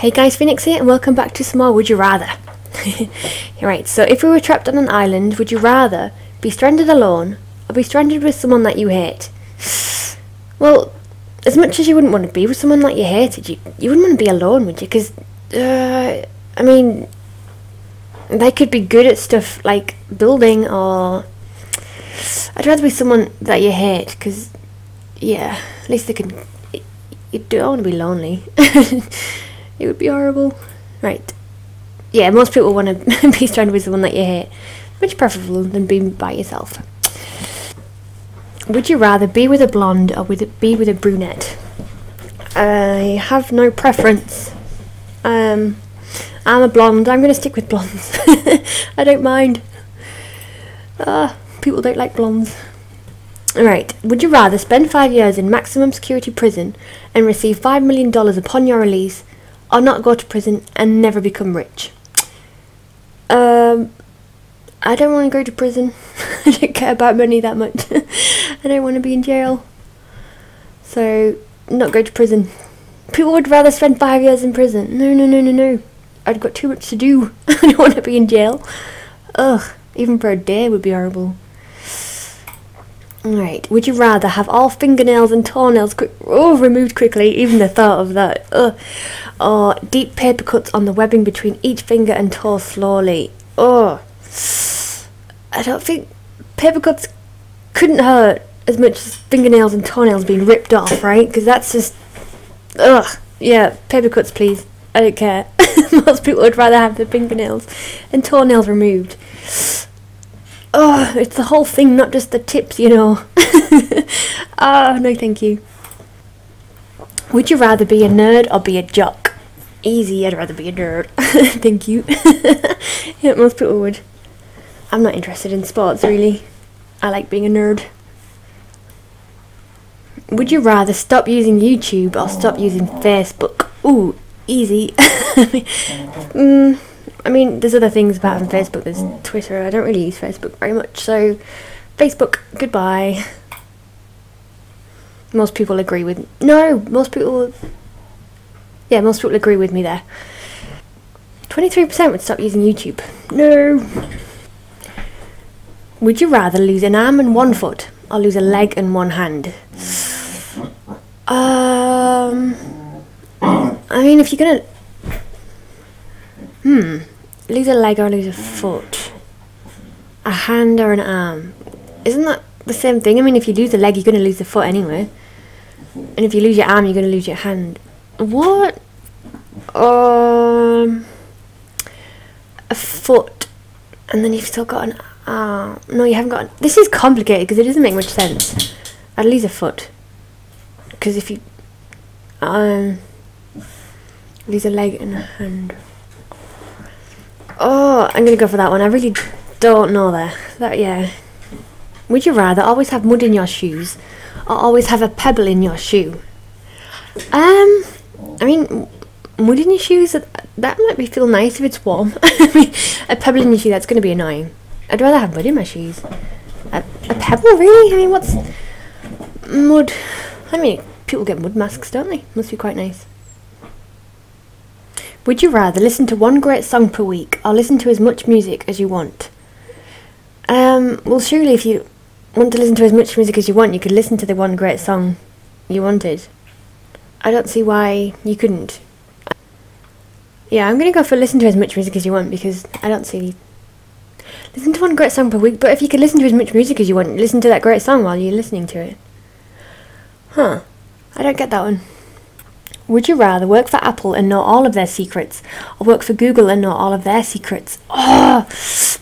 Hey guys, Phoenix here and welcome back to some more Would You Rather. Right, so if we were trapped on an island, would you rather be stranded alone or be stranded with someone that you hate? Well, as much as you wouldn't want to be with someone that you hated, you wouldn't want to be alone, would you? Because, I mean, they could be good at stuff like building, or I'd rather be someone that you hate, because, yeah, at least they can, you don't want to be lonely. It would be horrible. Right. Yeah, most people want to be stranded with someone that you hate. Much preferable than being by yourself. Would you rather be with a blonde or be with a brunette? I have no preference. I'm a blonde. I'm going to stick with blondes. I don't mind. People don't like blondes. Right. Would you rather spend 5 years in maximum security prison and receive $5 million upon your release, or not go to prison and never become rich? I don't want to go to prison. I don't care about money that much. I don't want to be in jail. So, not go to prison. People would rather spend 5 years in prison. No. I've got too much to do. I don't want to be in jail. Ugh, even for a day would be horrible. Right, would you rather have all fingernails and toenails removed quickly, even the thought of that, or deep paper cuts on the webbing between each finger and toe slowly? I don't think paper cuts couldn't hurt as much as fingernails and toenails being ripped off, right? Because that's just, yeah, paper cuts please, I don't care. Most people would rather have their fingernails and toenails removed. It's the whole thing, not just the tips, you know. No thank you. Would you rather be a nerd or be a jock? Easy, I'd rather be a nerd. Thank you. Yeah, most people would. I'm not interested in sports, really. I like being a nerd. Would you rather stop using YouTube or stop using Facebook? Ooh, easy. I mean, there's other things about having Facebook. There's Twitter. I don't really use Facebook very much, so Facebook, goodbye. Most people agree with... most people agree with me there. 23% would stop using YouTube. No. Would you rather lose an arm and one foot, or lose a leg and one hand? I mean, if you're gonna... lose a leg or lose a foot? A hand or an arm? Isn't that the same thing? I mean, if you lose a leg, you're going to lose the foot anyway. And if you lose your arm, you're going to lose your hand. What? A foot. And then you've still got an arm. No, you haven't got... This is complicated because it doesn't make much sense. I'd lose a foot. Because if you... lose a leg and a hand... I'm going to go for that one. I really don't know there. Yeah. Would you rather always have mud in your shoes or always have a pebble in your shoe? I mean, mud in your shoes, that might feel nice if it's warm. I mean, a pebble in your shoe, that's going to be annoying. I'd rather have mud in my shoes. A pebble, really? I mean, what's... Mud... I mean, people get mud masks, don't they? Must be quite nice. Would you rather listen to one great song per week or listen to as much music as you want? Well, surely if you want to listen to as much music as you want, you could listen to the one great song you wanted. I don't see why you couldn't. Yeah, I'm going to go for listen to as much music as you want, because I don't see... Listen to one great song per week, but if you could listen to as much music as you want, listen to that great song while you're listening to it. I don't get that one. Would you rather work for Apple and know all of their secrets, or work for Google and know all of their secrets?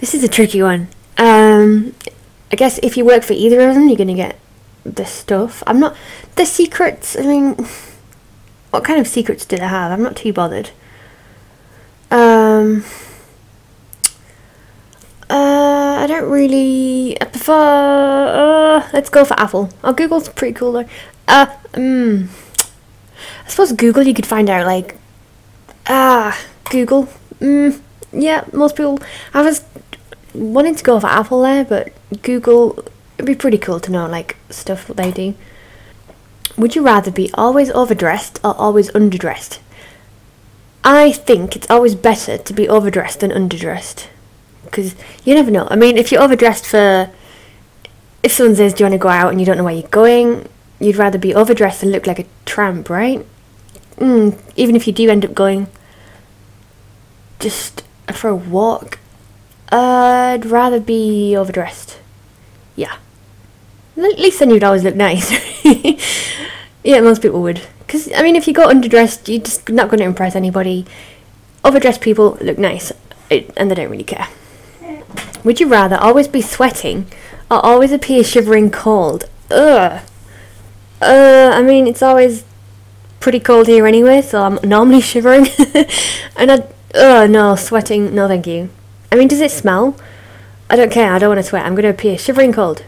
This is a tricky one. I guess if you work for either of them, you're going to get the stuff. The secrets, I mean, what kind of secrets do they have? I'm not too bothered. I don't really... I prefer... let's go for Apple. Google's pretty cool though. I suppose Google, you could find out, like... Google. Yeah, most people... I was wanting to go for Apple there, but Google... It'd be pretty cool to know, like, stuff what they do. Would you rather be always overdressed or always underdressed? I think it's always better to be overdressed than underdressed. Because you never know. I mean, if you're overdressed for... If someone says, do you want to go out and you don't know where you're going, you'd rather be overdressed than look like a tramp, right? Even if you do end up going just for a walk, I'd rather be overdressed. Yeah. At least then you'd always look nice. Yeah, most people would. Because, I mean, if you go underdressed, you're just not going to impress anybody. Overdressed people look nice, and they don't really care. Would you rather always be sweating or always appear shivering cold? Ugh. I mean, it's always pretty cold here anyway, so I'm normally shivering. And no, sweating, no thank you. I mean, does it smell? I don't care, I don't want to sweat. I'm going to appear shivering cold.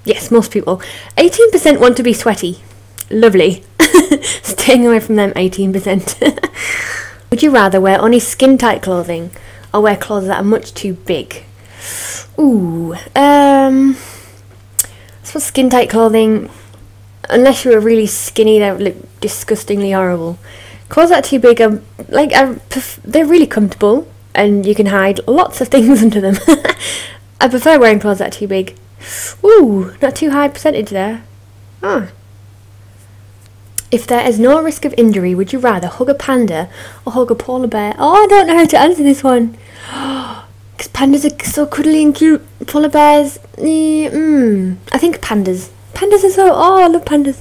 Yes, most people. 18% want to be sweaty. Lovely. Staying away from them 18%. Would you rather wear only skin-tight clothing or wear clothes that are much too big? Ooh, I suppose skin-tight clothing, unless you were really skinny, that would look disgustingly horrible. Clothes that are too big are, like, they're really comfortable, and you can hide lots of things under them. I prefer wearing clothes that are too big. Ooh, not too high percentage there. Ah. If there is no risk of injury, would you rather hug a panda or hug a polar bear? Oh, I don't know how to answer this one. Because pandas are so cuddly and cute. Polar bears, I think pandas. Pandas are so, I love pandas.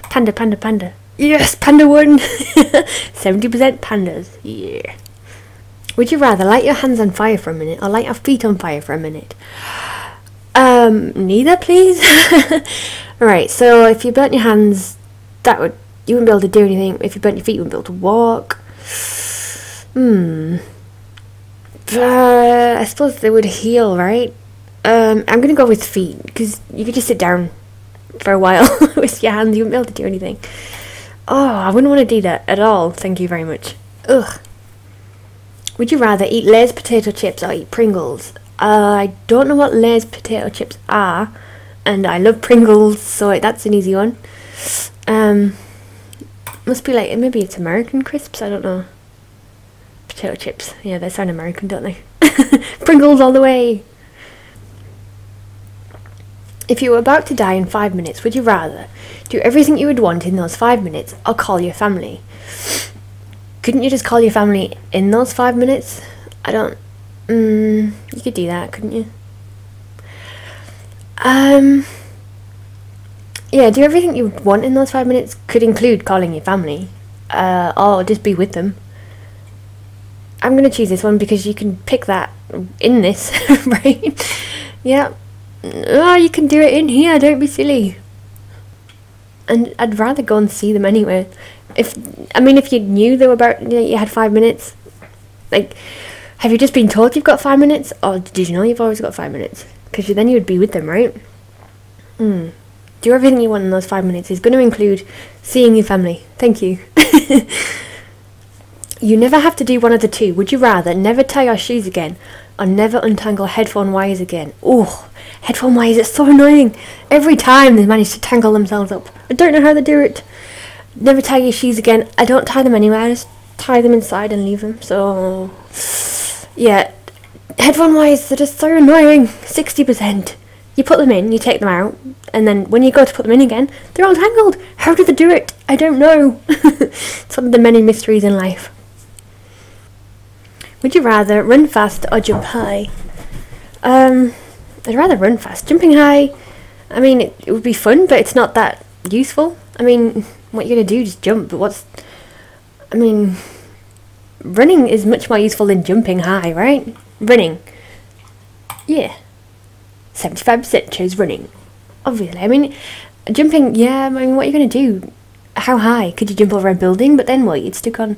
Panda, panda, panda. Yes, panda won. 70% pandas, yeah. Would you rather light your hands on fire for a minute or light your feet on fire for a minute? Neither, please. Alright, so if you burnt your hands, you wouldn't be able to do anything. If you burnt your feet, you wouldn't be able to walk. I suppose they would heal, right? I'm gonna go with feet, because you could just sit down for a while with your hands. You wouldn't be able to do anything. Oh, I wouldn't want to do that at all. Thank you very much. Ugh. Would you rather eat Lay's potato chips or eat Pringles? I don't know what Lay's potato chips are, and I love Pringles, so that's an easy one. Must be like, maybe it's American crisps, I don't know. Potato chips, yeah, they sound American, don't they? Pringles all the way! If you were about to die in 5 minutes, would you rather do everything you would want in those 5 minutes or call your family? Couldn't you just call your family in those 5 minutes? You could do that, couldn't you? Yeah, do everything you would want in those 5 minutes could include calling your family. Or just be with them. I'm going to choose this one because you can pick that in this, right? Yeah. Oh, you can do it in here, don't be silly. And I'd rather go and see them anyway. If you knew they were you had 5 minutes, like, have you just been told you've got 5 minutes? Or did you know you've always got 5 minutes? Because then you would be with them, right? Do everything you want in those 5 minutes is going to include seeing your family. Thank you. You never have to do one of the two. Would you rather never tie your shoes again or never untangle headphone wires again? Oh, headphone wires, it's so annoying. Every time they manage to tangle themselves up. I don't know how they do it. Never tie your shoes again. I don't tie them anywhere. I just tie them inside and leave them. So, yeah. Headphone wires, they're just so annoying. 60%. You put them in, you take them out, and then when you go to put them in again, they're all tangled. How do they do it? I don't know. It's one of the many mysteries in life. Would you rather run fast or jump high? I'd rather run fast. Jumping high, I mean, it would be fun, but it's not that useful. I mean, what you're going to do, just jump, but running is much more useful than jumping high, right? Running. Yeah. 75% chose running. Obviously. I mean, jumping, yeah, what are you going to do? How high? Could you jump over a building? But then what? You'd stick on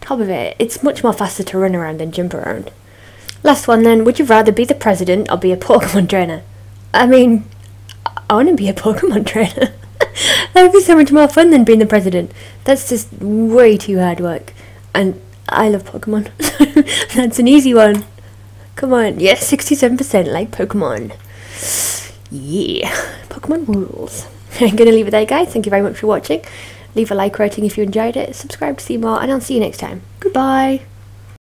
top of it. It's much more faster to run around than jump around. Last one then. Would you rather be the president or be a Pokemon trainer? I mean, I want to be a Pokemon trainer. That would be so much more fun than being the president. That's just way too hard work. And I love Pokemon. That's an easy one. Come on. Yes, 67% like Pokemon. Yeah. Pokemon rules. I'm going to leave it there, guys. Thank you very much for watching. Leave a like rating if you enjoyed it, subscribe to see more, and I'll see you next time. Goodbye!